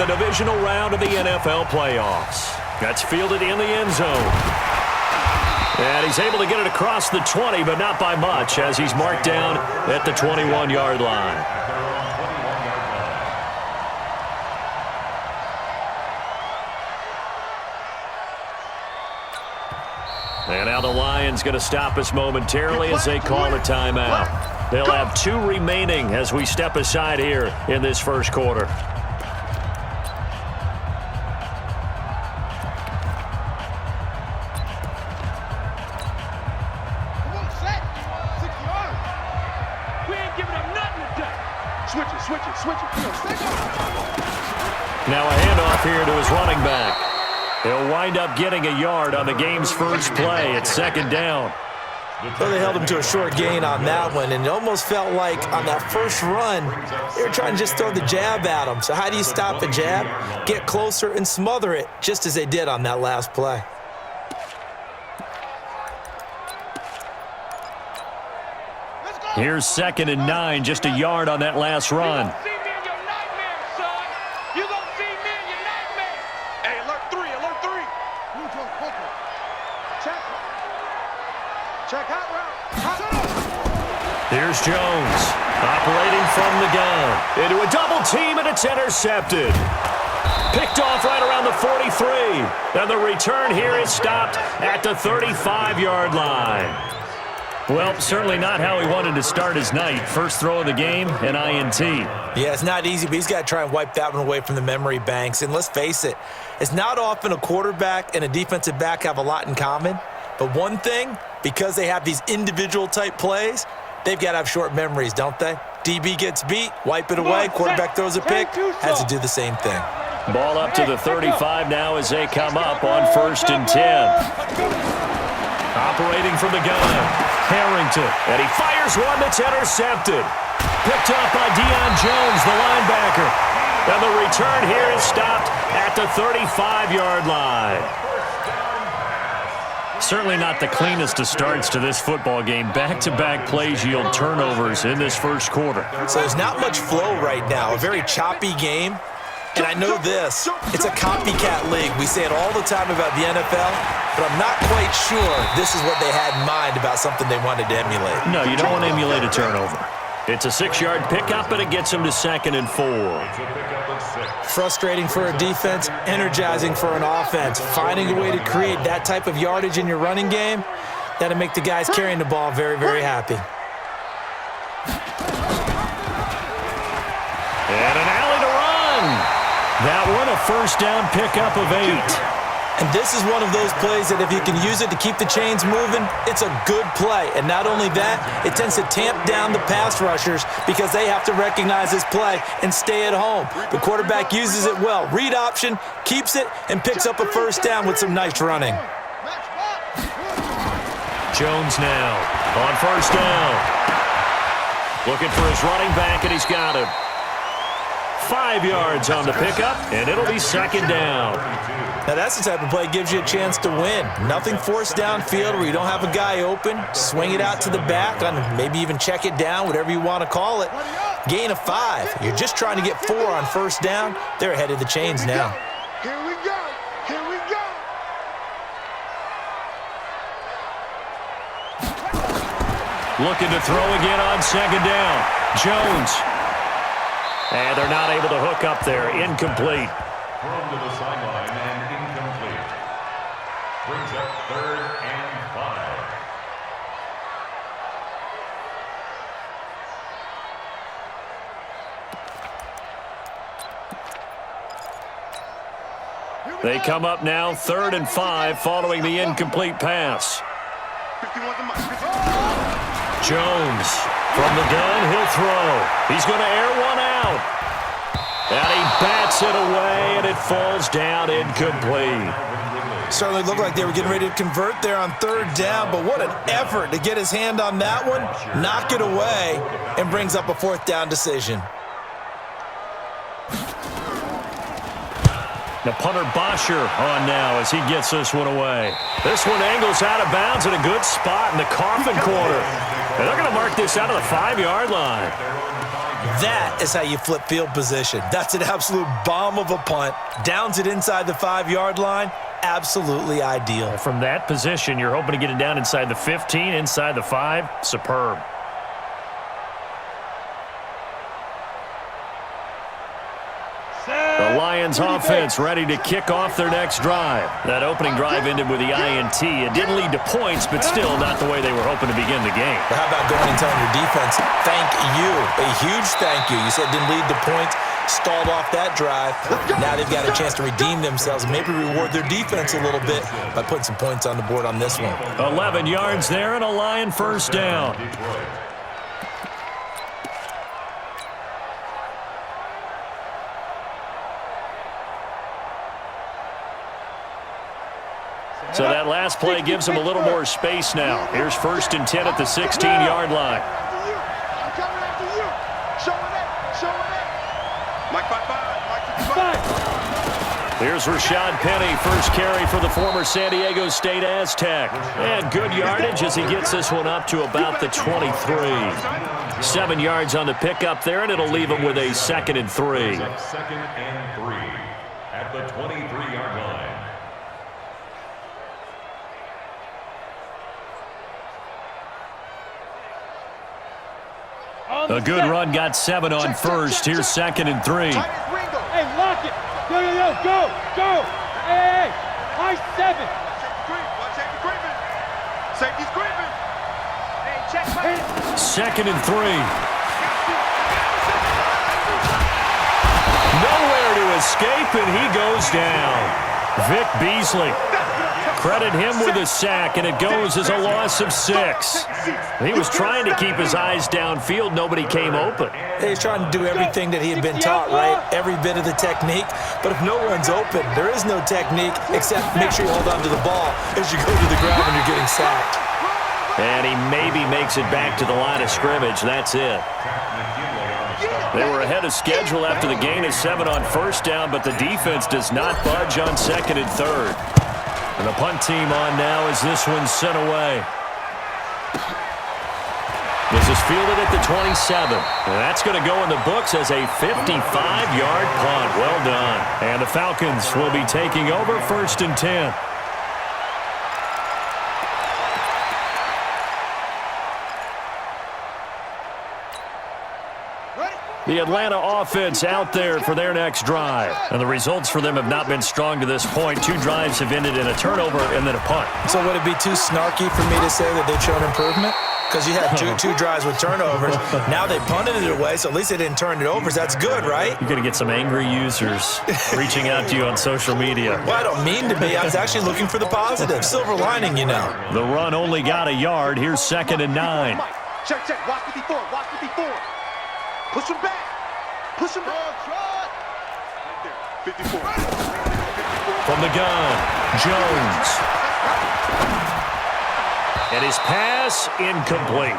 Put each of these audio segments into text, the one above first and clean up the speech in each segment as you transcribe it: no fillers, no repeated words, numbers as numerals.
the divisional round of the NFL playoffs. That's fielded in the end zone. And he's able to get it across the 20, but not by much, as he's marked down at the 21-yard line. And now the Lions going to stop us momentarily as they call a timeout. They'll have 2 remaining as we step aside here in this first quarter. Now a handoff here to his running back. He'll wind up getting a yard on the game's first play. It's second down. Well, they held him to a short gain on that one, and it almost felt like on that first run, they were trying to just throw the jab at him. So how do you stop a jab? Get closer and smother it, just as they did on that last play. Here's 2nd and 9, just a yard on that last run. Here's Jones, operating from the gun. Into a double team, and it's intercepted. Picked off right around the 43. And the return here is stopped at the 35-yard line. Well, certainly not how he wanted to start his night. First throw of the game, an INT. Yeah, it's not easy, but he's got to try and wipe that one away from the memory banks. And let's face it, it's not often a quarterback and a defensive back have a lot in common. But one thing, because they have these individual type plays, they've got to have short memories, don't they? DB gets beat, wipe it away, quarterback throws a pick, has to do the same thing. Ball up to the 35 now as they come up on 1st and 10. Operating from the gun, Harrington, and he fires one that's intercepted. Picked up by Deion Jones, the linebacker. And the return here is stopped at the 35-yard line. Certainly not the cleanest of starts to this football game. Back-to-back plays yield turnovers in this first quarter. So there's not much flow right now. A very choppy game. And I know this, it's a copycat league. We say it all the time about the NFL, but I'm not quite sure this is what they had in mind about something they wanted to emulate. No, you don't want to emulate a turnover. It's a 6-yard pickup, and it gets them to 2nd and 4. Frustrating for a defense, energizing for an offense. Finding a way to create that type of yardage in your running game, that'll make the guys carrying the ball very, very happy. And an alley to run. That one a first down pickup of 8. And this is one of those plays that if you can use it to keep the chains moving, it's a good play. And not only that, it tends to tamp down the pass rushers because they have to recognize this play and stay at home. The quarterback uses it well. Read option, keeps it, and picks up a first down with some nice running. Jones now on first down. Looking for his running back, and he's got him. 5 yards on the pickup, and it'll be 2nd down. Now that's the type of play that gives you a chance to win. Nothing forced downfield where you don't have a guy open. Swing it out to the back, maybe even check it down, whatever you want to call it. Gain of 5. You're just trying to get 4 on first down. They're ahead of the chains now. Here we go. Here we go. Looking to throw again on 2nd down. Jones. And they're not able to hook up there. Incomplete. Thrown to the sideline and incomplete. Brings up 3rd and 5. They come up now 3rd and 5 following the incomplete pass. Jones from the gun, he'll throw. He's going to air one out. And he bats it away, and it falls down incomplete. Certainly looked like they were getting ready to convert there on 3rd down, but what an effort to get his hand on that one, knock it away, and brings up a 4th down decision. The punter Bosher on now as he gets this one away. This one angles out of bounds in a good spot in the coffin corner. And they're going to mark this out of the 5-yard line. That is how you flip field position. That's an absolute bomb of a punt. Downs it inside the 5-yard line. Absolutely ideal. From that position, you're hoping to get it down inside the 15, inside the 5. Superb. The Lions offense ready to kick off their next drive. That opening drive ended with the INT. It didn't lead to points, but still not the way they were hoping to begin the game. But how about going and telling your defense, thank you, a huge thank you. You said it didn't lead to points, stalled off that drive. Now they've got a chance to redeem themselves and maybe reward their defense a little bit by putting some points on the board on this one. 11 yards there and a Lion first down. So that last play gives them a little more space now. Here's 1st and 10 at the 16-yard line. I'm coming after you. Show it. Mike 5-5. Here's Rashad Penny, first carry for the former San Diego State Aztec. And good yardage as he gets this one up to about the 23. 7 yards on the pickup there, and it'll leave him with a 2nd and 3. 2nd and 3 at the 23-yard line. A good run got 7 on first. Here's 2nd and 3. Hey, lock it. Go. Hey, high 7. Safety's creeping. Hey, check my 2nd and 3. Nowhere to escape, and he goes down. Vic Beasley. Credit him with a sack, and it goes as a loss of 6. He was trying to keep his eyes downfield. Nobody came open. He's trying to do everything that he had been taught, right? Every bit of the technique. But if no one's open, there is no technique except make sure you hold on to the ball as you go to the ground when you're getting sacked. And he maybe makes it back to the line of scrimmage. That's it. They were ahead of schedule after the gain of 7 on first down, but the defense does not budge on 2nd and 3rd. And the punt team on now as this one's sent away. This is fielded at the 27. And that's going to go in the books as a 55-yard punt. Well done. And the Falcons will be taking over 1st and 10. The Atlanta offense out there for their next drive. And the results for them have not been strong to this point. 2 drives have ended in a turnover and then a punt. So would it be too snarky for me to say that they've shown improvement? Because you had two drives with turnovers. Now they punted it away, so at least they didn't turn it over. So that's good, right? You're going to get some angry users reaching out to you on social media. Well, I don't mean to be. I was actually looking for the positive. Silver lining, you know. The run only got a yard. Here's 2nd and 9. Check. Watch 54. Push him back. Right there. 54. From the gun, Jones. And his pass incomplete.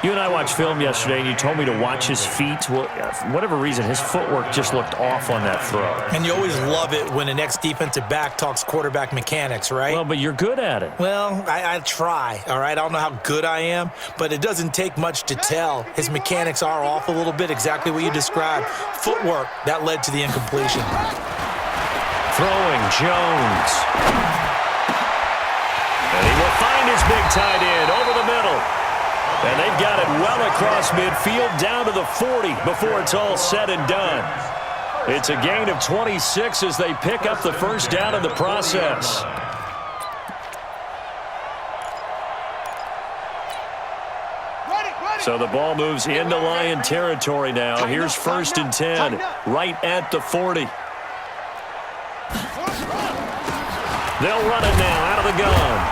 You and I watched film yesterday, and you told me to watch his feet. Well, for whatever reason, his footwork just looked off on that throw. And you always love it when an ex-defensive back talks quarterback mechanics, right? Well, but you're good at it. Well, I try, all right? I don't know how good I am, but it doesn't take much to tell. His mechanics are off a little bit, exactly what you described. Footwork, that led to the incompletion. Throwing, Jones. And he will find his big tight end over the middle. And they've got it well across midfield down to the 40 before it's all said and done. It's a gain of 26 as they pick up the first down in the process. So the ball moves into Lion territory now. Here's 1st and 10, right at the 40. They'll run it now out of the gun.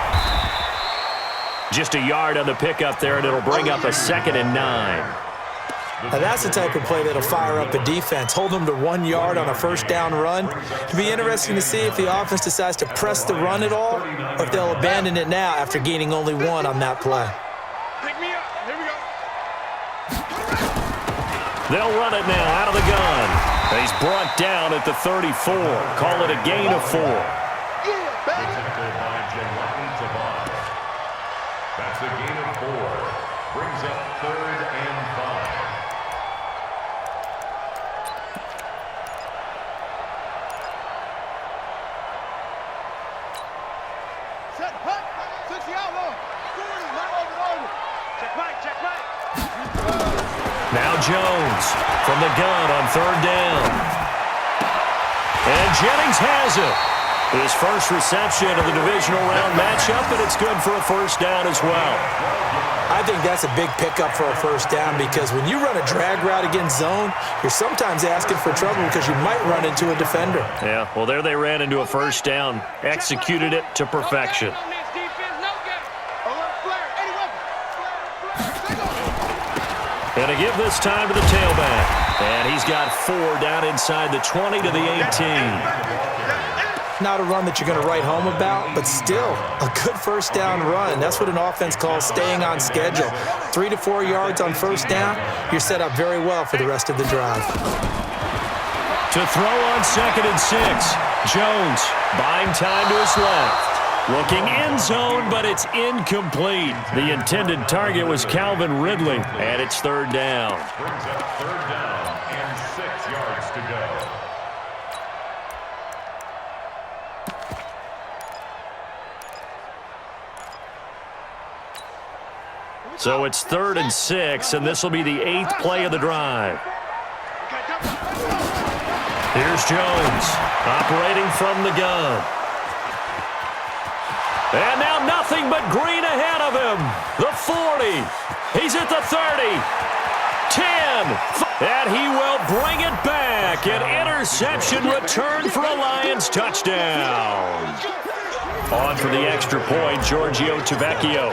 Just a yard on the pickup there, and it'll bring up a 2nd and 9. Now that's the type of play that'll fire up a defense. Hold them to 1 yard on a first down run. It'll be interesting to see if the offense decides to press the run at all, or if they'll abandon it now after gaining only 1 on that play. Pick me up. Here we go. They'll run it now out of the gun. He's brought down at the 34. Call it a gain of 4. Tackle by Jelani Tavon. That's a gain of 4. Brings up 3rd and 5. Now Jones from the gun on third down. And Jennings has it. His first reception of the divisional round matchup, and it's good for a first down as well. I think that's a big pickup for a first down because when you run a drag route against zone, you're sometimes asking for trouble because you might run into a defender. Yeah, well, there they ran into a first down, executed it to perfection. And to give this time to the tailback. And he's got 4 down inside the 20 to the 18. Not a run that you're going to write home about, but still a good first down run. That's what an offense calls staying on schedule. 3 to 4 yards on first down, you're set up very well for the rest of the drive. To throw on 2nd and 6. Jones buying time to his left. Looking end zone, but it's incomplete. The intended target was Calvin Ridley, and it's 3rd down. Brings up 3rd down and 6 yards to go. So it's 3rd and 6, and this will be the 8th play of the drive. Here's Jones, operating from the gun. And now nothing but green ahead of him. The 40. He's at the 30. 10. And he will bring it back. An interception return for a Lions touchdown. On for the extra point, Giorgio Tavecchio.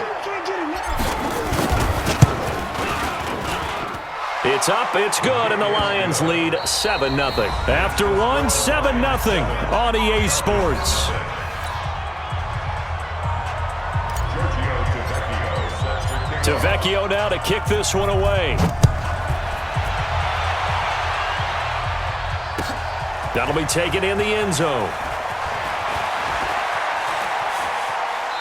It's up, it's good, and the Lions lead 7-0. After one, 7-0 on EA Sports. Tavecchio now to kick this one away. That'll be taken in the end zone.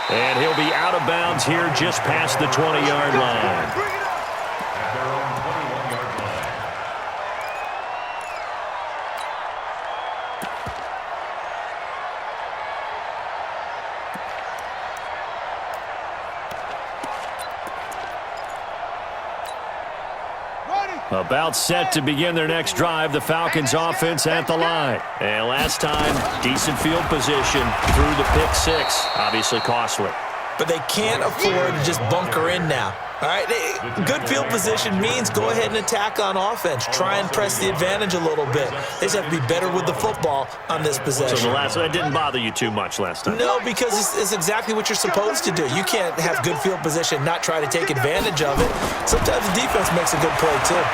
And he'll be out of bounds here just past the 20-yard line. About set to begin their next drive, the Falcons offense at the line. And last time, decent field position through the pick 6. Obviously costly. But they can't afford to just bunker in now. All right, good field position means go ahead and attack on offense. Try and press the advantage a little bit. They just have to be better with the football on this possession. So the last one didn't bother you too much last time? No, because it's exactly what you're supposed to do. You can't have good field position and not try to take advantage of it. Sometimes the defense makes a good play, too.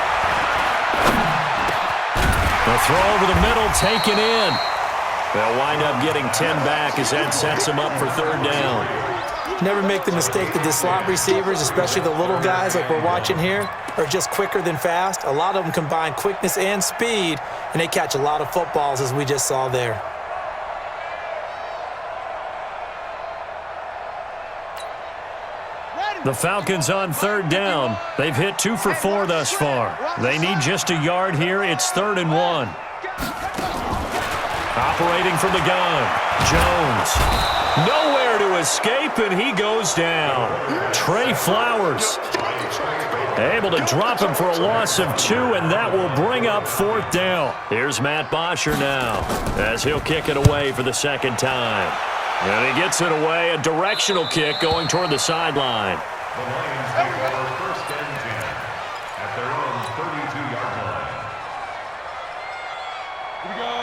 The throw over the middle, taken in. They'll wind up getting 10 back as that sets them up for 3rd down. Never make the mistake that the slot receivers, especially the little guys like we're watching here, are just quicker than fast. A lot of them combine quickness and speed, and they catch a lot of footballs, as we just saw there. The Falcons on 3rd down. They've hit 2 for 4 thus far. They need just a yard here. It's 3rd and 1. Operating from the gun. Jones. Nowhere to escape, and he goes down. Trey Flowers able to drop him for a loss of 2, and that will bring up 4th down. Here's Matt Bosher now as he'll kick it away for the 2nd time. And he gets it away, a directional kick going toward the sideline. The Lions take over 1st and 10 at their own 32-yard line.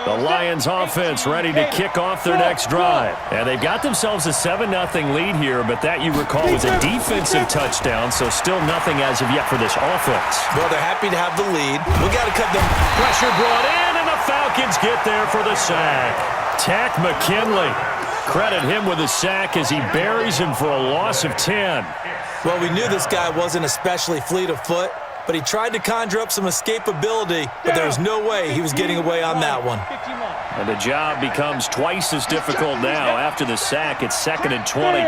The Lions offense ready to kick off their next drive. And they've got themselves a 7-0 lead here, but that, you recall, was a defensive touchdown, so still nothing as of yet for this offense. Well, they're happy to have the lead. We got to cut them. Pressure brought in, and the Falcons get there for the sack. Takk McKinley. Credit him with a sack as he buries him for a loss of 10. Well, we knew this guy wasn't especially fleet of foot, but he tried to conjure up some escapability, but there was no way he was getting away on that one. And the job becomes twice as difficult now. After the sack, it's 2nd and 20.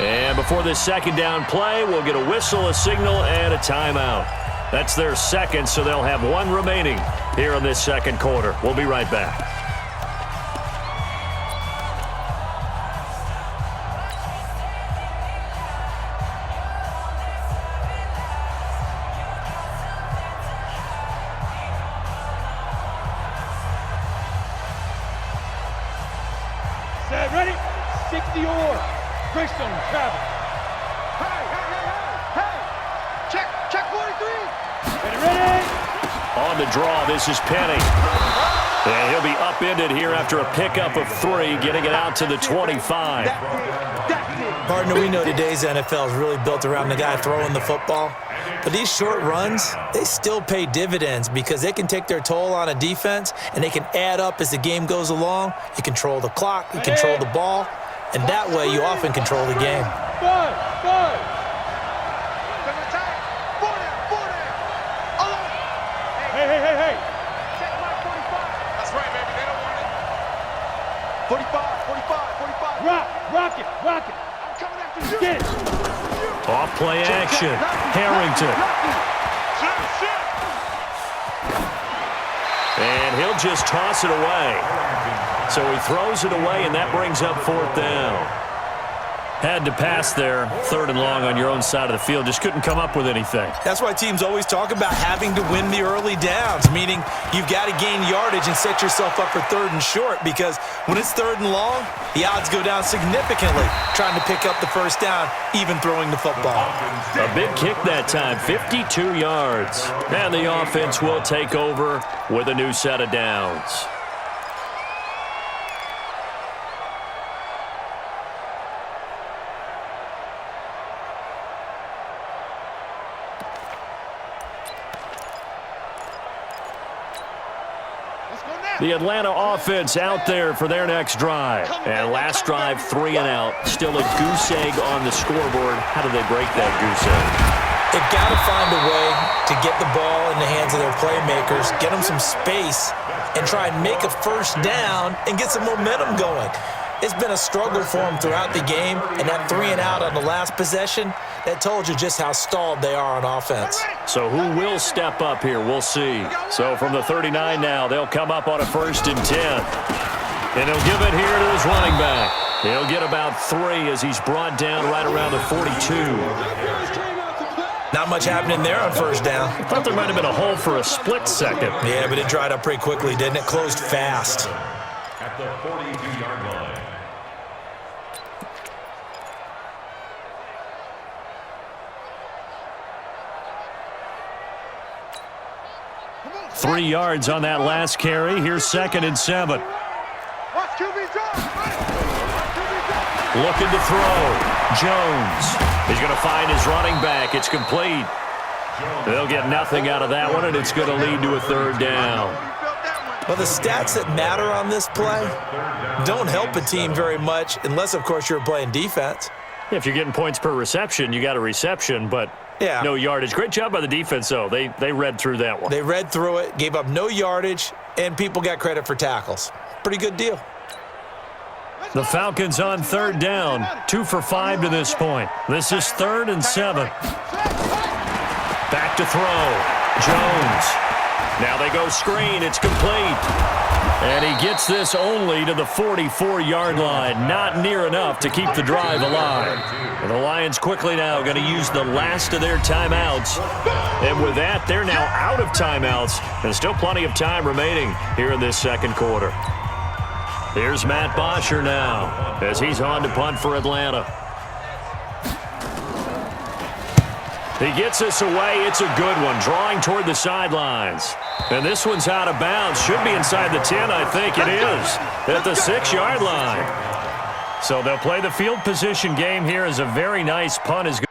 And before this 2nd down play, we'll get a whistle, a signal, and a timeout. That's their 2nd, so they'll have 1 remaining here in this 2nd quarter. We'll be right back. Dior. Grace on him, Travis. Hey! Check 43! Ready? On the draw, this is Penny. And he'll be upended here after a pickup of 3, getting it out to the 25. Partner, we know today's NFL is really built around the guy throwing the football. But these short runs, they still pay dividends because they can take their toll on a defense and they can add up as the game goes along. You control the clock, you control the ball, and that way you often control the game. Five. Hey. Check my 45. That's right, baby. They don't want it. 45. Rock it. I'm coming after you. Get it. Off play action. Harrington. Shit. And he'll just toss it away. So he throws it away, and that brings up 4th down. Had to pass there, 3rd and long on your own side of the field. Just couldn't come up with anything. That's why teams always talk about having to win the early downs, meaning you've got to gain yardage and set yourself up for 3rd and short, because when it's 3rd and long, the odds go down significantly trying to pick up the first down, even throwing the football. A big kick that time, 52 yards. And the offense will take over with a new set of downs. The Atlanta offense out there for their next drive. And last drive, 3 and out. Still a goose egg on the scoreboard. How do they break that goose egg? They've got to find a way to get the ball in the hands of their playmakers, get them some space, and try and make a first down and get some momentum going. It's been a struggle for them throughout the game, and that 3 and out on the last possession, that told you just how stalled they are on offense. So who will step up here? We'll see. So from the 39 now, they'll come up on a 1st and 10. And he'll give it here to his running back. He'll get about 3 as he's brought down right around the 42. Not much happening there on first down. I thought there might have been a hole for a split second. Yeah, but it dried up pretty quickly, didn't it? Closed fast. At the 42-yard line. 3 yards on that last carry. Here's 2nd and 7. Watch QB drop. Looking to throw. Jones. He's going to find his running back. It's complete. They'll get nothing out of that one, and it's going to lead to a 3rd down. Well, the stats that matter on this play don't help a team very much unless, of course, you're playing defense. If you're getting points per reception, you got a reception, but Yeah. no yardage. Great job by the defense, though. They read through that one. They read through it, gave up no yardage, and people got credit for tackles. Pretty good deal. The Falcons on 3rd down. 2 for 5 to this point. This is 3rd and 7. Back to throw. Jones. Now they go screen. It's complete. And he gets this only to the 44-yard line. Not near enough to keep the drive alive. And the Lions quickly now going to use the last of their timeouts. And with that, they're now out of timeouts. And still plenty of time remaining here in this 2nd quarter. Here's Matt Bosher now as he's on to punt for Atlanta. He gets us away. It's a good one, drawing toward the sidelines. And this one's out of bounds. Should be inside the 10, I think it is, at the 6-yard line. So they'll play the field position game here as a very nice punt is good.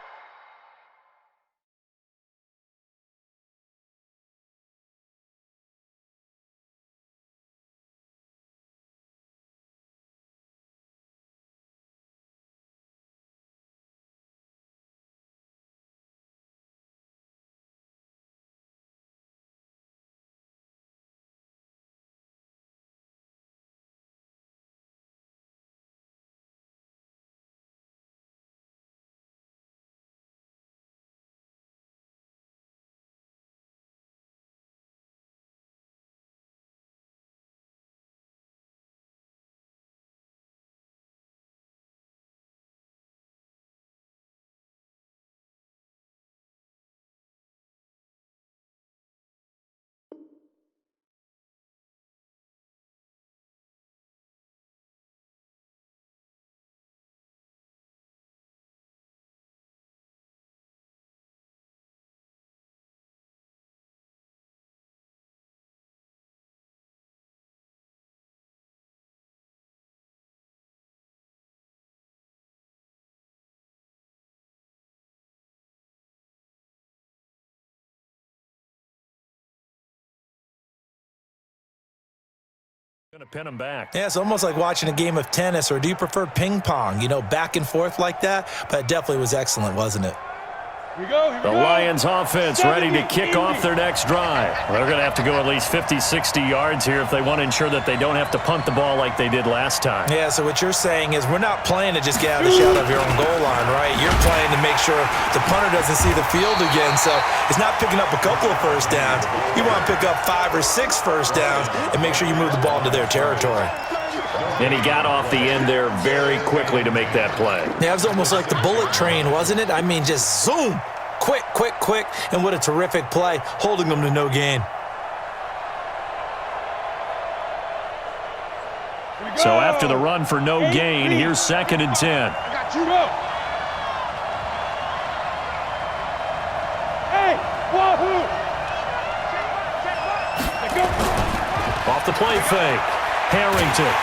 Going to pin him back. Yeah, it's almost like watching a game of tennis, or do you prefer ping pong? You know, back and forth like that? But it definitely was excellent, wasn't it? Here we go. Here we The go. Lions offense ready to kick off their next drive. They're going to have to go at least 50, 60 yards here if they want to ensure that they don't have to punt the ball like they did last time. Yeah, so what you're saying is we're not playing to just get out of the shadow of your own goal line, right? You're playing to make sure the punter doesn't see the field again. So it's not picking up a couple of first downs. You want to pick up 5 or 6 first downs and make sure you move the ball into their territory. And he got off the end there very quickly to make that play. Yeah, it was almost like the bullet train, wasn't it? I mean, just zoom. Quick, quick, quick. And what a terrific play, holding them to no gain. Here we So go. after the run for no gain, here's 2nd and 10. I got you. Go. Hey, wahoo! Let go. Off the play fake. Harrington.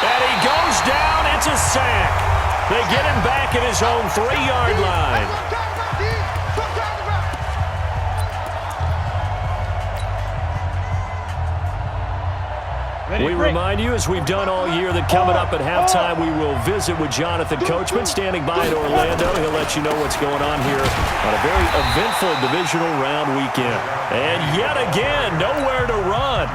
And he goes down. It's a sack. They get him back at his own 3-yard line. Ready, We break. remind you, as we've done all year, that coming up at halftime, we will visit with Jonathan Coachman standing by in Orlando. He'll let you know what's going on here on a very eventful divisional round weekend. And yet again, nowhere to run.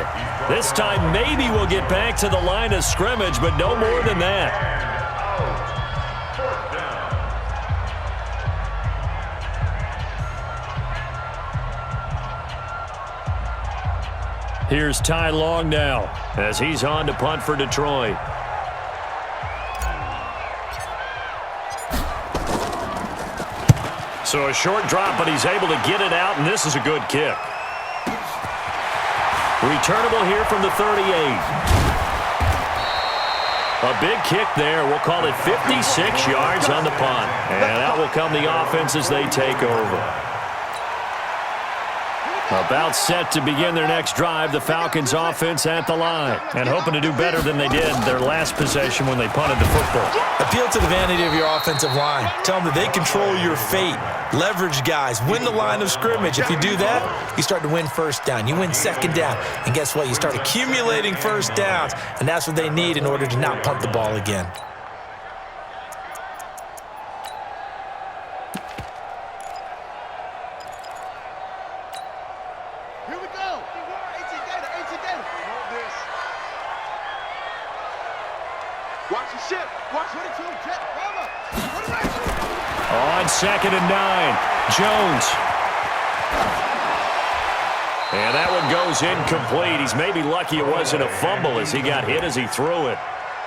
This time, maybe we'll get back to the line of scrimmage, but no more than that. Here's Ty Long now as he's on to punt for Detroit. So a short drop, but he's able to get it out, and this is a good kick. Returnable here from the 38. A big kick there. We'll call it 56 yards on the punt. And out will come the offense as they take over. About set to begin their next drive, the Falcons offense at the line. And hoping to do better than they did their last possession when they punted the football. Appeal to the vanity of your offensive line. Tell them that they control your fate. Leverage guys. Win the line of scrimmage. If you do that, you start to win first down. You win second down. And guess what? You start accumulating first downs. And that's what they need in order to not punt the ball again. Here we go. 18 Gator, 18 Gator. Hold this. Watch the ship. Watch 22. Jet. Rama. Put it right. On 2nd and 9, Jones. And that one goes incomplete. He's maybe lucky it wasn't a fumble as he got hit as he threw it.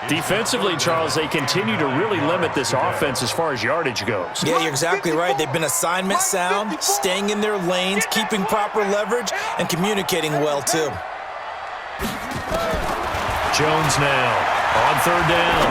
Defensively, Charles, they continue to really limit this offense as far as yardage goes. Yeah, you're exactly right. They've been assignment sound, staying in their lanes, keeping proper leverage, and communicating well, too. Jones now on 3rd down.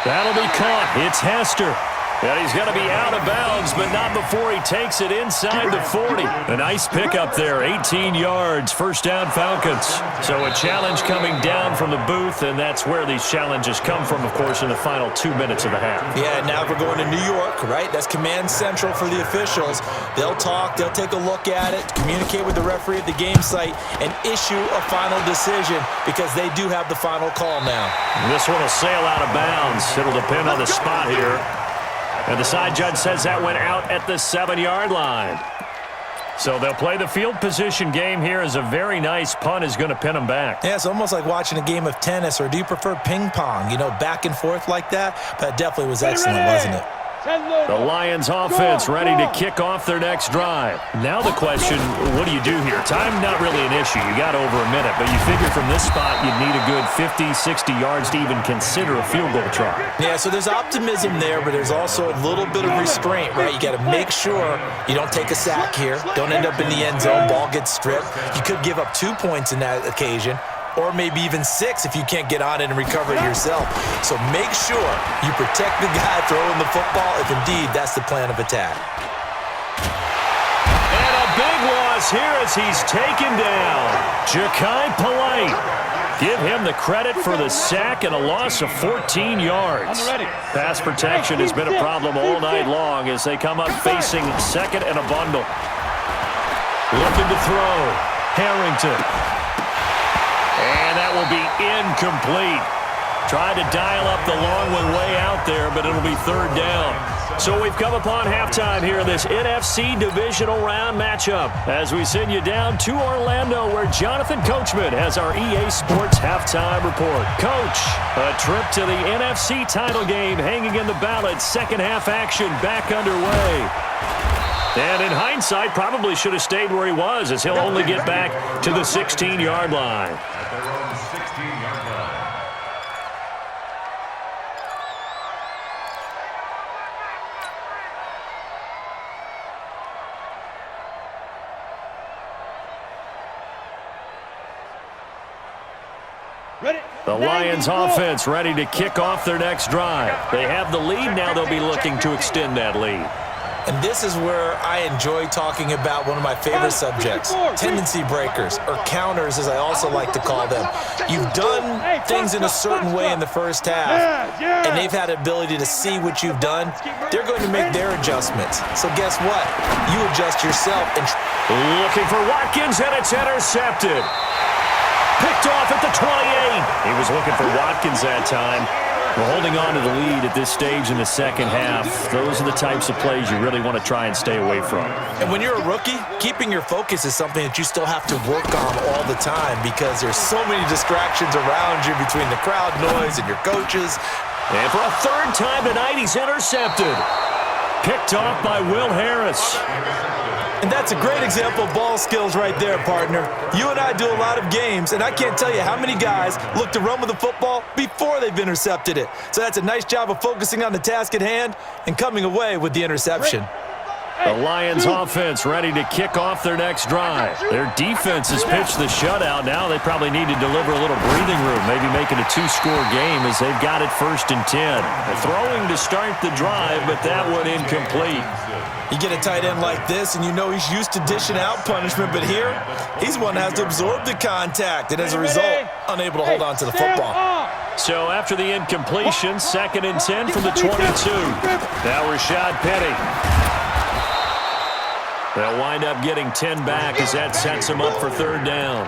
That'll be caught. It's Hester. And he's going to be out of bounds, but not before he takes it inside the 40. A nice pickup there, 18 yards, first down Falcons. So a challenge coming down from the booth, and that's where these challenges come from, of course, in the final 2 minutes of the half. Yeah, now we're going to New York, right? That's command central for the officials. They'll talk, they'll take a look at it, communicate with the referee at the game site, and issue a final decision because they do have the final call now. This one will sail out of bounds. It'll depend on the spot here. And the side judge says that went out at the 7-yard line. So they'll play the field position game here as a very nice punt is going to pin them back. Yeah, it's almost like watching a game of tennis, or do you prefer ping pong? You know, back and forth like that? But it definitely was excellent, wasn't it? The Lions offense ready to kick off their next drive. Now the question, what do you do here? Time not really an issue. You got over a minute, but you figure from this spot you'd need a good 50, 60 yards to even consider a field goal try. Yeah, so there's optimism there, but there's also a little bit of restraint, right? You got to make sure you don't take a sack here. Don't end up in the end zone. Ball gets stripped. You could give up 2 points in that occasion, or maybe even 6 if you can't get on it and recover it yourself. So make sure you protect the guy throwing the football if indeed that's the plan of attack. And a big loss here as he's taken down. Ja'Kai Polite. Give him the credit for the sack and a loss of 14 yards. Pass protection has been a problem all night long as they come up facing 2nd and a bundle. Looking to throw. Harrington. And that will be incomplete. Tried to dial up the long one way out there, but it'll be third down. So we've come upon halftime here in this NFC Divisional Round matchup as we send you down to Orlando where Jonathan Coachman has our EA Sports Halftime Report. Coach, a trip to the NFC title game hanging in the balance. Second half action back underway. And in hindsight, probably should have stayed where he was as he'll only get back to the 16-yard line. At their own 16-yard line. Ready. The Lions offense ready to kick off their next drive. They have the lead. Now they'll be looking to extend that lead. And this is where I enjoy talking about one of my favorite subjects, tendency breakers, or counters as I also like to call them. You've done things in a certain way in the first half, and they've had the ability to see what you've done. They're going to make their adjustments. So guess what? You adjust yourself. And looking for Watkins, and it's intercepted. Picked off at the 28. He was looking for Watkins that time. We're holding on to the lead at this stage in the second half. Those are the types of plays you really want to try and stay away from. And when you're a rookie, keeping your focus is something that you still have to work on all the time because there's so many distractions around you between the crowd noise and your coaches. And for a third time tonight, he's intercepted. Picked off by Will Harris. And that's a great example of ball skills right there, partner. You and I do a lot of games, and I can't tell you how many guys look to run with the football before they've intercepted it. So that's a nice job of focusing on the task at hand and coming away with the interception. The Lions offense ready to kick off their next drive. Their defense has pitched the shutout. Now they probably need to deliver a little breathing room, maybe make it a two-score game as they've got it 1st and 10. They're throwing to start the drive, but that one incomplete. You get a tight end like this, and you know he's used to dishing out punishment, but here, he's one that has to absorb the contact, and as a result, unable to hold on to the football. So after the incompletion, 2nd and 10 from the 22. Now Rashad Penny. They'll wind up getting 10 back as that sets them up for third down.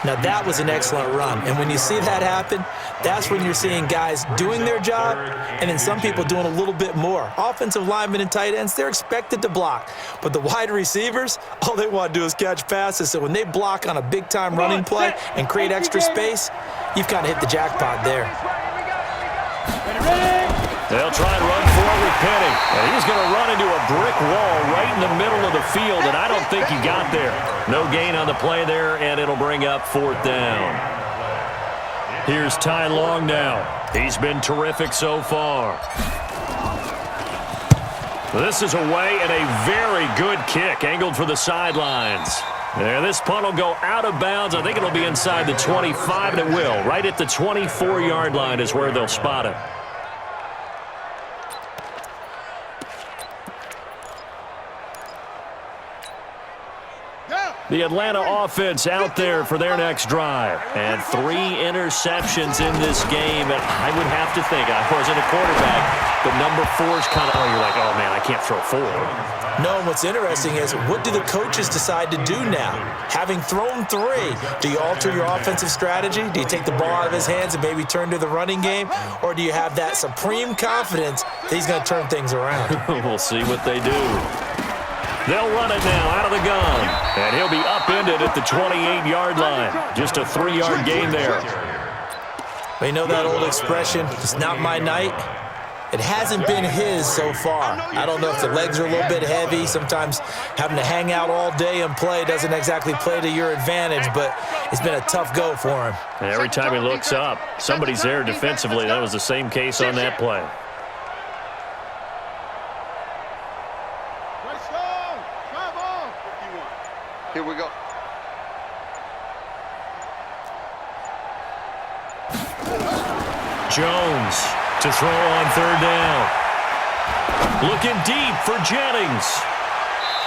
Now, that was an excellent run. And when you see that happen, that's when you're seeing guys doing their job and then some people doing a little bit more. Offensive linemen and tight ends, they're expected to block. But the wide receivers, all they want to do is catch passes. So when they block on a big-time running play and create extra space, you've kind of hit the jackpot there. They'll try and run for it with Penny. And he's going to run into a brick wall right in the middle of the field, and I don't think he got there. No gain on the play there, and it'll bring up 4th down. Here's Ty Long now. He's been terrific so far. This is away and a very good kick, angled for the sidelines. There, this punt will go out of bounds. I think it'll be inside the 25, and it will. Right at the 24-yard line is where they'll spot it. The Atlanta offense out there for their next drive. And 3 interceptions in this game. And I would have to think, I wasn't a quarterback, but number 4 is kind of, you're like, oh, man, I can't throw 4. No, and what's interesting is what do the coaches decide to do now? Having thrown 3, do you alter your offensive strategy? Do you take the ball out of his hands and maybe turn to the running game? Or do you have that supreme confidence that he's going to turn things around? We'll see what they do. They'll run it now out of the gun. And he'll be upended at the 28-yard line. Just a 3-yard gain there. Well, you know that old expression, it's not my night? It hasn't been his so far. I don't know if the legs are a little bit heavy. Sometimes having to hang out all day and play doesn't exactly play to your advantage, but it's been a tough go for him. And every time he looks up, somebody's there defensively. That was the same case on that play. Here we go. Jones to throw on 3rd down. Looking deep for Jennings.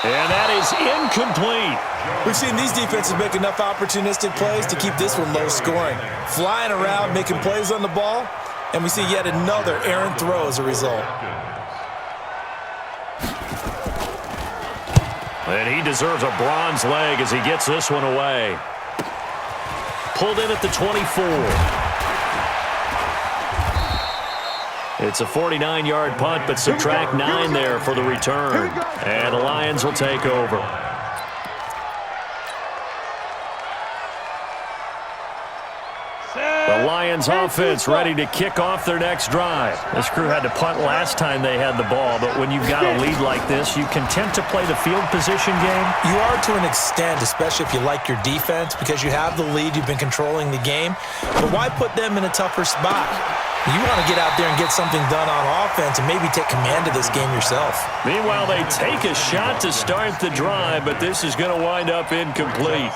And that is incomplete. We've seen these defenses make enough opportunistic plays to keep this one low scoring. Flying around, making plays on the ball, and we see yet another errant throw as a result. And he deserves a bronze leg as he gets this one away. pulled in at the 24. It's a 49-yard punt, but subtract 9 there for the return. And the Lions will take over. The Lions offense ready to kick off their next drive. This crew had to punt last time they had the ball, but when you've got a lead like this, you content to play the field position game? You are to an extent, especially if you like your defense, because you have the lead, you've been controlling the game. But why put them in a tougher spot? You want to get out there and get something done on offense and maybe take command of this game yourself. Meanwhile, they take a shot to start the drive, but this is going to wind up incomplete.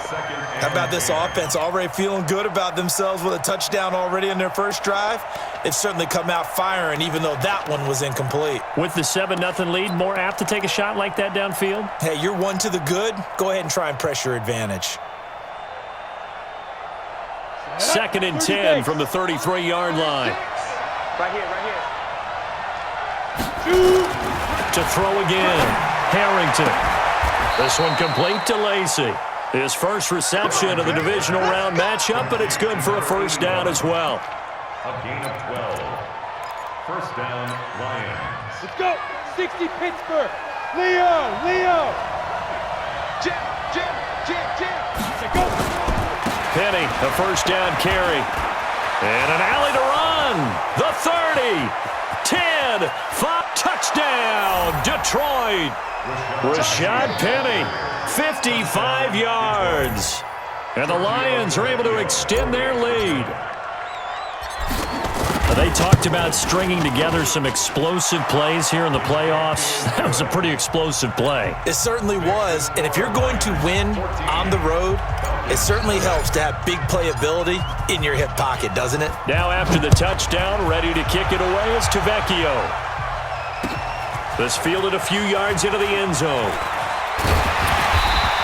How about this offense already feeling good about themselves with a touchdown already in their first drive? They've certainly come out firing, even though that one was incomplete. With the 7-0 lead, more apt to take a shot like that downfield? Hey, you're one to the good. Go ahead and try and press your advantage. 2nd and 10 from the 33-yard line. Right here. To throw again, Harrington. This one complete to Lacy. His first reception of the divisional round matchup, but it's good for a first down as well. A gain of 12. First down, Lions. Let's go. 60 Pittsburgh. Leo. Jim. Go. Penny, a first down carry. And an alley to run. The 30, 10, 5, touchdown, Detroit. Rashad Penny, 55 yards. And the Lions are able to extend their lead. They talked about stringing together some explosive plays here in the playoffs. That was a pretty explosive play. It certainly was, and if you're going to win on the road, it certainly helps to have big playability in your hip pocket, doesn't it? Now after the touchdown, ready to kick it away is Tavecchio. This fielded a few yards into the end zone.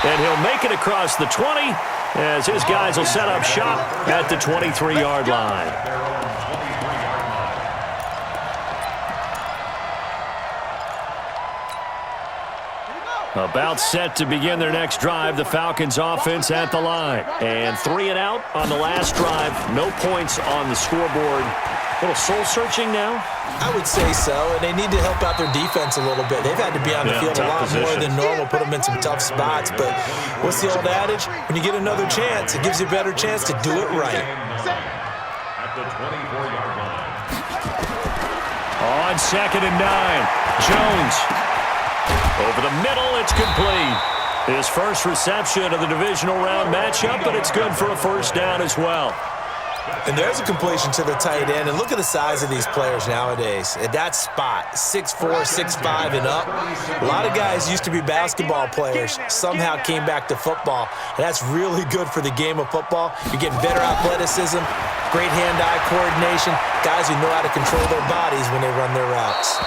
And he'll make it across the 20 as his guys will set up shop at the 23-yard line. About set to begin their next drive, the Falcons offense at the line. And 3 and out on the last drive. No points on the scoreboard. A little soul-searching now? I would say so, and they need to help out their defense a little bit. They've had to be on the field a lot more than normal, put them in some tough spots. But what's the old adage? When you get another chance, it gives you a better chance to do it right. At the 24-yard line. On 2nd and 9, Jones. Over the middle, it's complete. His first reception of the divisional round matchup, but it's good for a first down as well. And there's a completion to the tight end. And look at the size of these players nowadays. At that spot, 6'4", 6'5", and up. A lot of guys used to be basketball players, somehow came back to football. And that's really good for the game of football. You're getting better athleticism, great hand-eye coordination, guys who know how to control their bodies when they run their routes.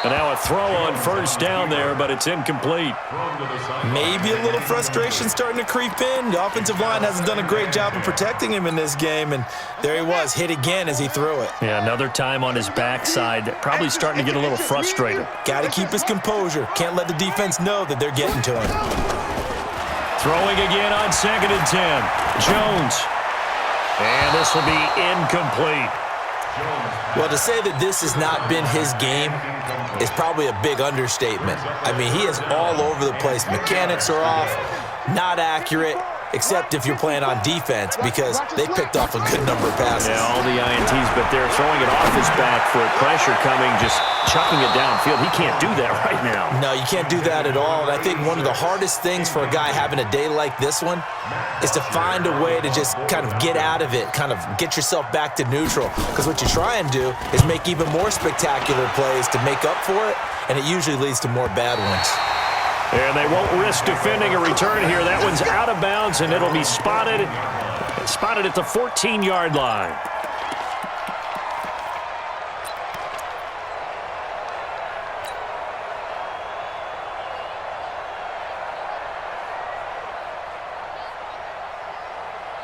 And now a throw on first down there, but it's incomplete. Maybe a little frustration starting to creep in. The offensive line hasn't done a great job of protecting him in this game, and there he was, hit again as he threw it. Yeah, another time on his backside, probably starting to get a little frustrated. Got to keep his composure. Can't let the defense know that they're getting to him. Throwing again on 2nd and 10. Jones. And this will be incomplete. Well, to say that this has not been his game is probably a big understatement. I mean, he is all over the place. Mechanics are off, not accurate, except if you're playing on defense, because they picked off a good number of passes. Yeah, all the INTs, but they're throwing it off his back for pressure coming, just chucking it downfield. He can't do that right now. No, you can't do that at all. And I think one of the hardest things for a guy having a day like this one is to find a way to just kind of get out of it, kind of get yourself back to neutral. Because what you try and do is make even more spectacular plays to make up for it, and it usually leads to more bad ones. And they won't risk defending a return here. That one's out of bounds, and it'll be spotted at the 14-yard line.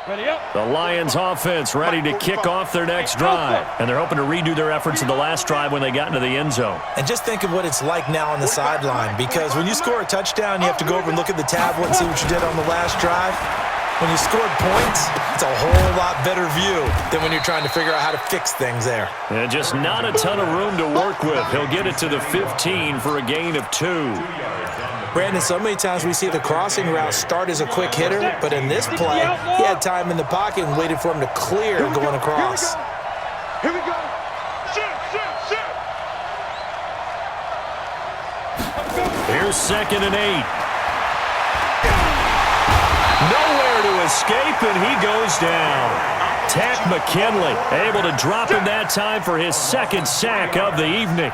Ready up. The Lions offense ready to kick off their next drive. And they're hoping to redo their efforts in the last drive when they got into the end zone. And just think of what it's like now on the sideline, because when you score a touchdown, you have to go over and look at the tablet and see what you did on the last drive. When you scored points, it's a whole lot better view than when you're trying to figure out how to fix things there. And just not a ton of room to work with. He'll get it to the 15 for a gain of 2. Brandon, so many times we see the crossing route start as a quick hitter, but in this play, he had time in the pocket and waited for him to clear going across. Here we go. Shoot, shoot, shoot. Here's 2nd and 8. Nowhere to escape, and he goes down. Takk McKinley able to drop him that time for his 2nd sack of the evening.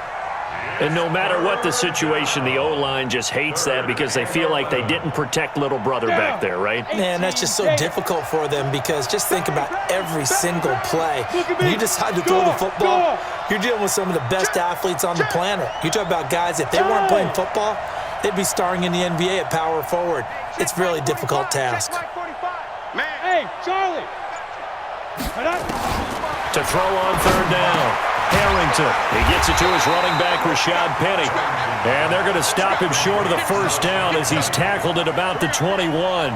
And no matter what the situation, the O-line just hates that because they feel like they didn't protect little brother back there, right? Man, that's just so difficult for them because just think about every single play. When you decide to throw the football, you're dealing with some of the best athletes on the planet. You talk about guys, if they weren't playing football, they'd be starring in the NBA at power forward. It's a really difficult task. Hey, Charlie. To throw on 3rd down. Harrington, he gets it to his running back, Rashad Penny. And they're going to stop him short of the 1st down as he's tackled at about the 21.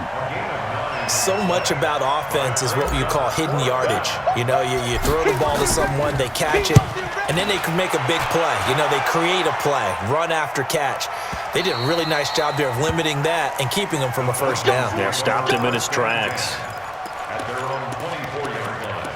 So much about offense is what you call hidden yardage. You know, you throw the ball to someone, they catch it, and then they can make a big play. You know, they create a play, run after catch. They did a really nice job there of limiting that and keeping him from a 1st down. Yeah, stopped him in his tracks. At their own 24-yard line.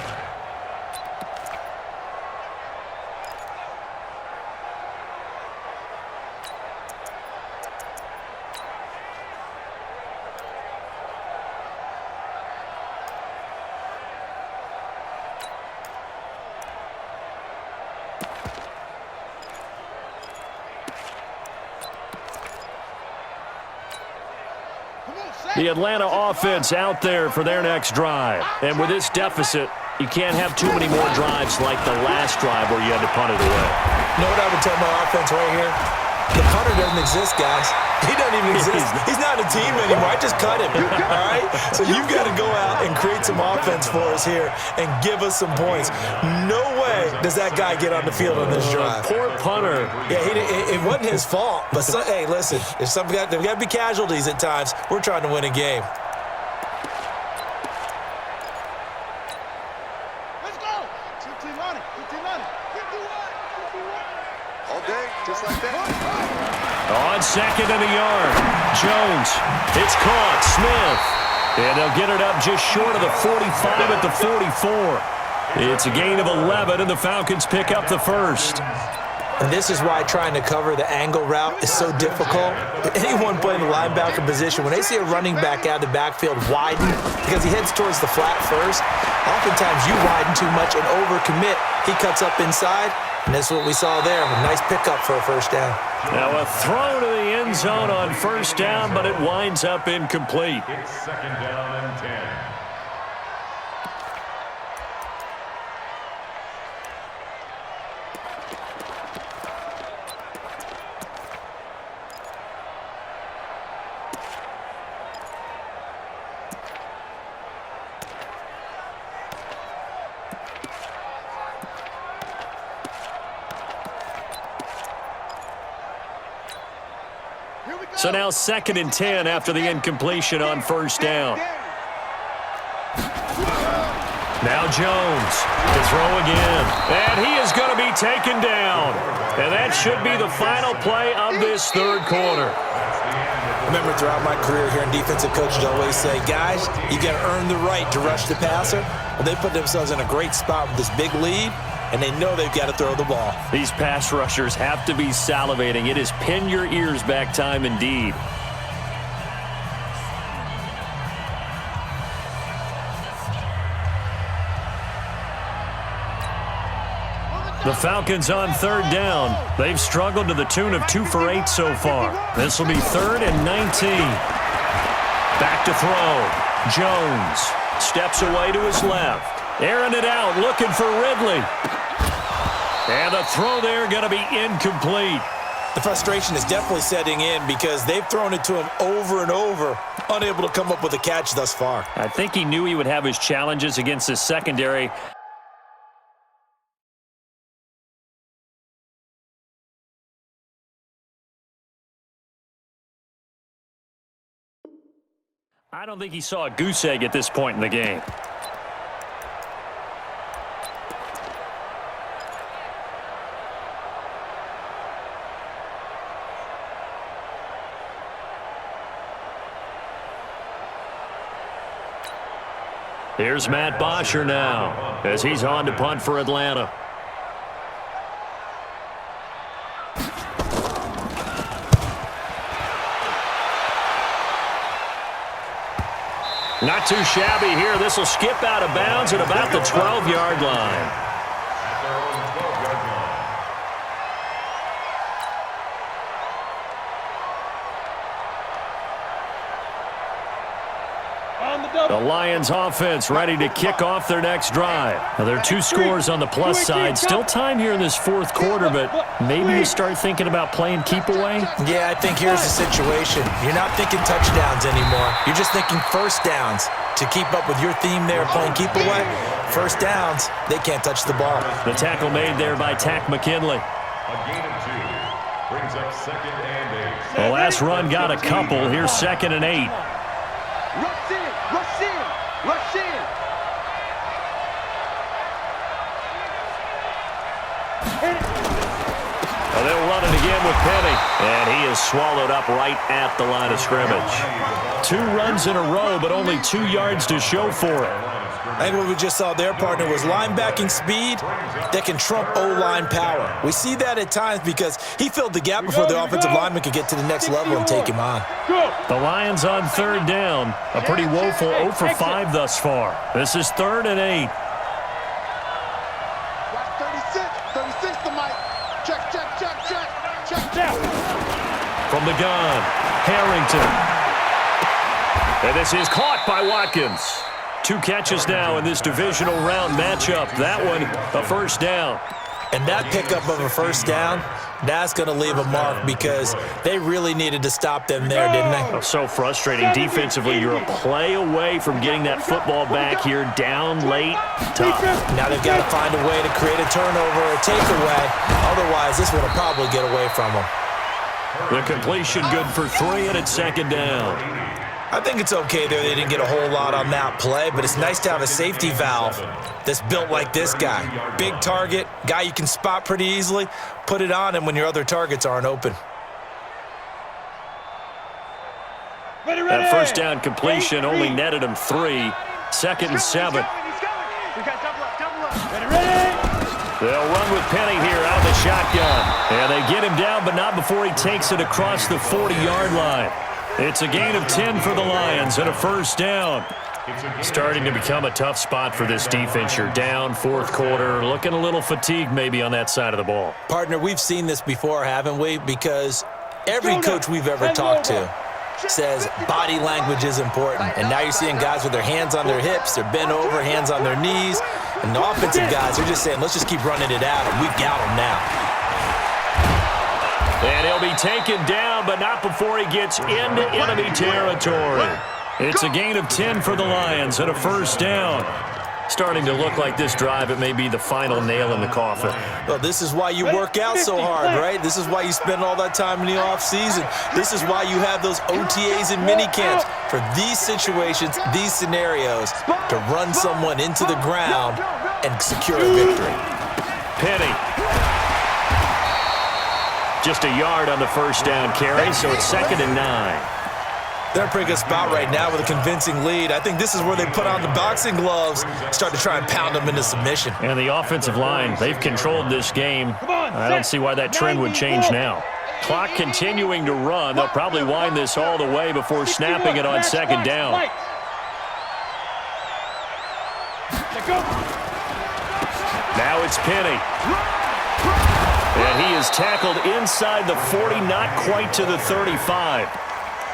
The Atlanta offense out there for their next drive. And with this deficit, you can't have too many more drives like the last drive where you had to punt it away. You know what I would tell my offense right here? The punter doesn't exist, guys. He doesn't even exist. He's not a team anymore. I just cut him, all right? So you've got to go out and create some offense for us here and give us some points. No way does that guy get on the field on this drive. Poor punter. Yeah, it wasn't his fault. But, hey, listen, there's got to be casualties at times. We're trying to win a game. Let's go. 2-team on it. 2-team on it. 51. All day, just like that. On 2nd and a yard. Jones. It's caught. Smith. And they'll get it up just short of the 45 at the 44. It's a gain of 11, and the Falcons pick up the 1st. And this is why trying to cover the angle route is so difficult. Anyone playing the linebacker position, when they see a running back out of the backfield widen because he heads towards the flat first, oftentimes you widen too much and overcommit. He cuts up inside, and that's what we saw there. A nice pickup for a 1st down. Now a throw to the end zone on 1st down, but it winds up incomplete. It's 2nd down and 10. So now 2nd and 10 after the incompletion on 1st down. Now Jones to throw again. And he is going to be taken down. And that should be the final play of this 3rd quarter. Remember, throughout my career here in defensive coaches always say, guys, you got to earn the right to rush the passer. Well, they put themselves in a great spot with this big lead, and they know they've got to throw the ball. These pass rushers have to be salivating. It is pin your ears back time indeed. The Falcons on 3rd down. They've struggled to the tune of 2 for 8 so far. This will be 3rd and 19. Back to throw. Jones steps away to his left. Airing it out, looking for Ridley. And the throw there going to be incomplete. The frustration is definitely setting in because they've thrown it to him over and over, unable to come up with a catch thus far. I think he knew he would have his challenges against his secondary. I don't think he saw a goose egg at this point in the game. Here's Matt Bosher now as he's on to punt for Atlanta. Not too shabby here. This will skip out of bounds at about the 12-yard line. At their own 12-yard line. The Lions offense ready to kick off their next drive. Now, there are 2 scores on the plus side. Still time here in this fourth quarter, but maybe you start thinking about playing keep away? Yeah, I think here's the situation. You're not thinking touchdowns anymore. You're just thinking first downs. To keep up with your theme there, playing keep away, first downs, they can't touch the ball. The tackle made there by Tack McKinley. A gain of 2 brings up 2nd and 8. The last run got a couple. Here's 2nd and 8. Rush in, rush in, rush in. Well, they'll run it again with Penny. And he is swallowed up right at the line of scrimmage. 2 runs in a row, but only 2 yards to show for it. I think what we just saw there, partner, was linebacking speed that can trump O-line power. We see that at times because he filled the gap before the offensive lineman could get to the next level and take him on. The Lions on 3rd down. A pretty woeful 0 for 5 thus far. This is 3rd and 8. Watch 36 to Mike. Check, check, check, check, check, check. From the gun, Harrington. And this is caught by Watkins. 2 catches now in this divisional round matchup. That one, a first down. And that pickup of a first down, that's going to leave a mark because they really needed to stop them there, didn't they? So frustrating. Defensively, you're a play away from getting that football back here down late. Tough. Now they've got to find a way to create a turnover or a takeaway. Otherwise, this one will probably get away from them. The completion good for 3, and it's 2nd down. I think it's okay there. They didn't get a whole lot on that play, but it's nice to have a safety valve that's built like this guy. Big target, guy you can spot pretty easily. Put it on him when your other targets aren't open. That first down completion only netted him 3. 2nd and 7. They'll run with Penny here out of the shotgun. And they get him down, but not before he takes it across the 40-yard line. It's a gain of 10 for the Lions and a first down. Starting to become a tough spot for this defense. You're down 4th quarter, looking a little fatigued maybe on that side of the ball. Partner, we've seen this before, haven't we? Because every coach we've ever talked to says body language is important. And now you're seeing guys with their hands on their hips, they're bent over, hands on their knees. And the offensive guys are just saying, let's just keep running it at them. We've got them now. And he'll be taken down, but not before he gets into enemy territory. It's a gain of 10 for the Lions and a first down. Starting to look like this drive, it may be the final nail in the coffin. Well, this is why you work out so hard, right? This is why you spend all that time in the offseason. This is why you have those OTAs and mini camps for these situations, these scenarios, to run someone into the ground and secure a victory. Penny. Just a yard on the first down carry, so it's 2nd and 9. They're in a pretty good spot right now with a convincing lead. I think this is where they put on the boxing gloves, start to try and pound them into submission. And the offensive line, they've controlled this game. I don't see why that trend would change now. Clock continuing to run. They'll probably wind this all the way before snapping it on 2nd down. Now it's Penny. And he is tackled inside the 40, not quite to the 35.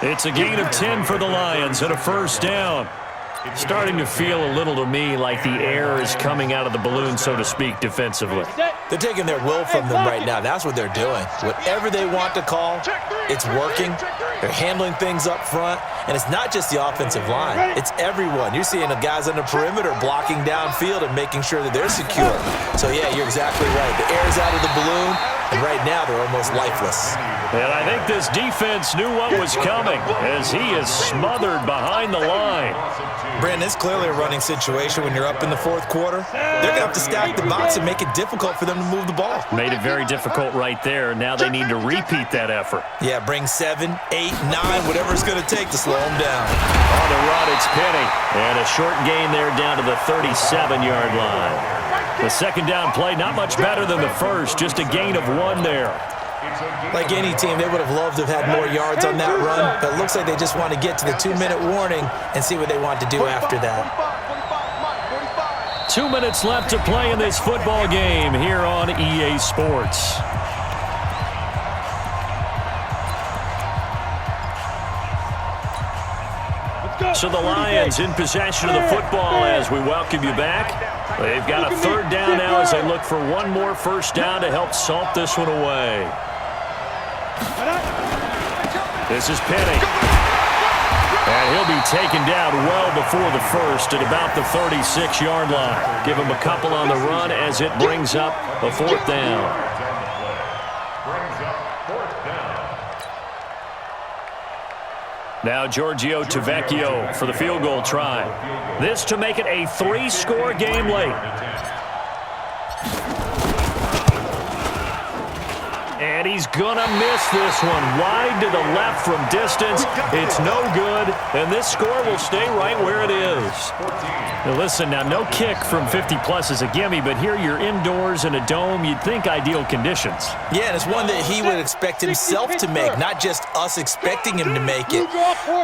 It's a gain of 10 for the Lions and a first down. Starting to feel a little to me like the air is coming out of the balloon, so to speak, defensively. They're taking their will from them right now. That's what they're doing. Whatever they want to call, it's working. They're handling things up front. And it's not just the offensive line. It's everyone. You're seeing the guys on the perimeter blocking downfield and making sure that they're secure. So, yeah, you're exactly right. The air's out of the balloon, and right now they're almost lifeless. And I think this defense knew what was coming as he is smothered behind the line. Brandon, it's clearly a running situation when you're up in the fourth quarter. They're going to have to stack the box and make it difficult for them to move the ball. Made it very difficult right there. Now they need to repeat that effort. Yeah, bring 7, 8, 9, whatever it's going to take to slow them down. On the run, it's Penny. And a short gain there down to the 37-yard line. The second down play, not much better than the first, just a gain of 1 there. Like any team, they would have loved to have had more yards on that run, but it looks like they just want to get to the 2-minute warning and see what they want to do after that. 2 minutes left to play in this football game here on EA Sports. So the Lions in possession of the football as we welcome you back. They've got a third down now as they look for one more first down to help salt this one away. This is Penny. And he'll be taken down well before the first at about the 36-yard line. Give him a couple on the run as it brings up a fourth down. Now Giorgio Tavecchio for the field goal try. This to make it a 3-score game late. And he's going to miss this one. Wide to the left from distance. It's no good, and this score will stay right where it is. Now listen, now no kick from 50-plus is a gimme, but here you're indoors in a dome. You'd think ideal conditions. Yeah, and it's one that he would expect himself to make, not just us expecting him to make it.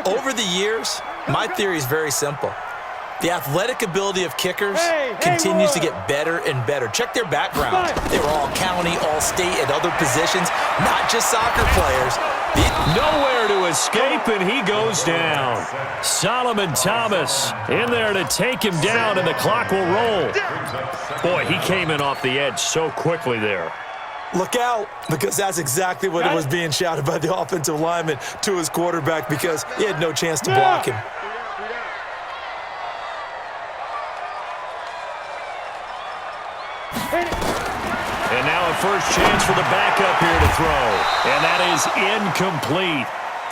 Over the years, my theory is very simple. The athletic ability of kickers continues to get better and better. Check their background. They were all county, all state, at other positions, not just soccer players. Nowhere to escape, and he goes down. Solomon Thomas in there to take him down, and the clock will roll. Boy, he came in off the edge so quickly there. Look out, because that's exactly what it was being shouted by the offensive lineman to his quarterback because he had no chance to block him. And now a first chance for the backup here to throw. And that is incomplete.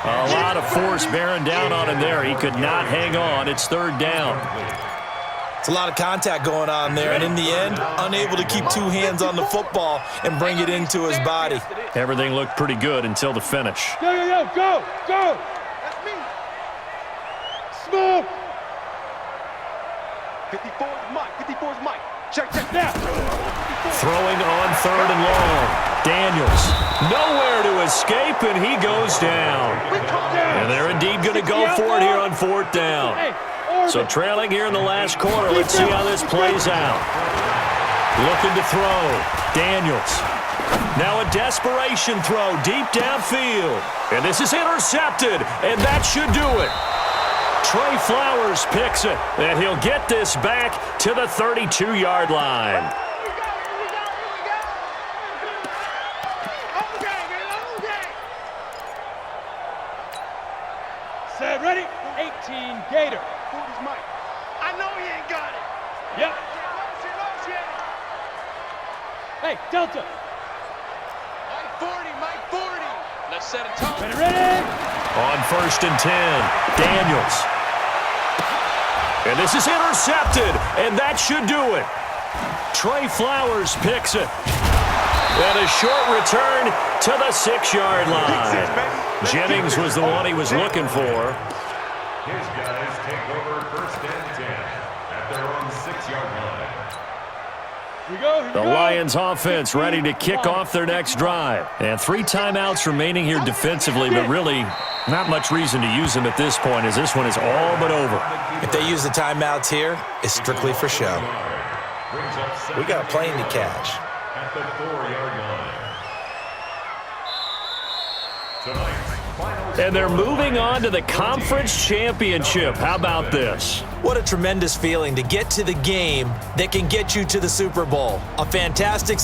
A lot of force bearing down on him there. He could not hang on. It's third down. It's a lot of contact going on there, and in the end, unable to keep two hands on the football and bring it into his body. Everything looked pretty good until the finish. Go, go! That's me! Smoke! 54's Mike, 54's Mike. Check now! Throwing on third and long. Daniels, nowhere to escape, and he goes down. And they're indeed going to go for it here on fourth down. So trailing here in the last quarter. Let's see how this plays out. Looking to throw. Daniels. Now a desperation throw deep downfield. And this is intercepted, and that should do it. Trey Flowers picks it, and he'll get this back to the 32-yard line. Set, ready? 18, Gator. Who's Mike? I know he ain't got it. Yep. Hey, Delta. Mike 40. Let's set a tone. Ready? On first and 10, Daniels. And this is intercepted, and that should do it. Trey Flowers picks it. And a short return to the 6-yard line. Jennings was the one he was looking for. His guys take over first and 10 at their own 6-yard line. The Lions offense ready to kick off their next drive. And 3 timeouts remaining here defensively, but really not much reason to use them at this point as this one is all but over. If they use the timeouts here, it's strictly for show. We got a plane to catch. At the 4-yard line. Tonight's final. And they're moving on to the conference championship. How about this? What a tremendous feeling to get to the game that can get you to the Super Bowl. A fantastic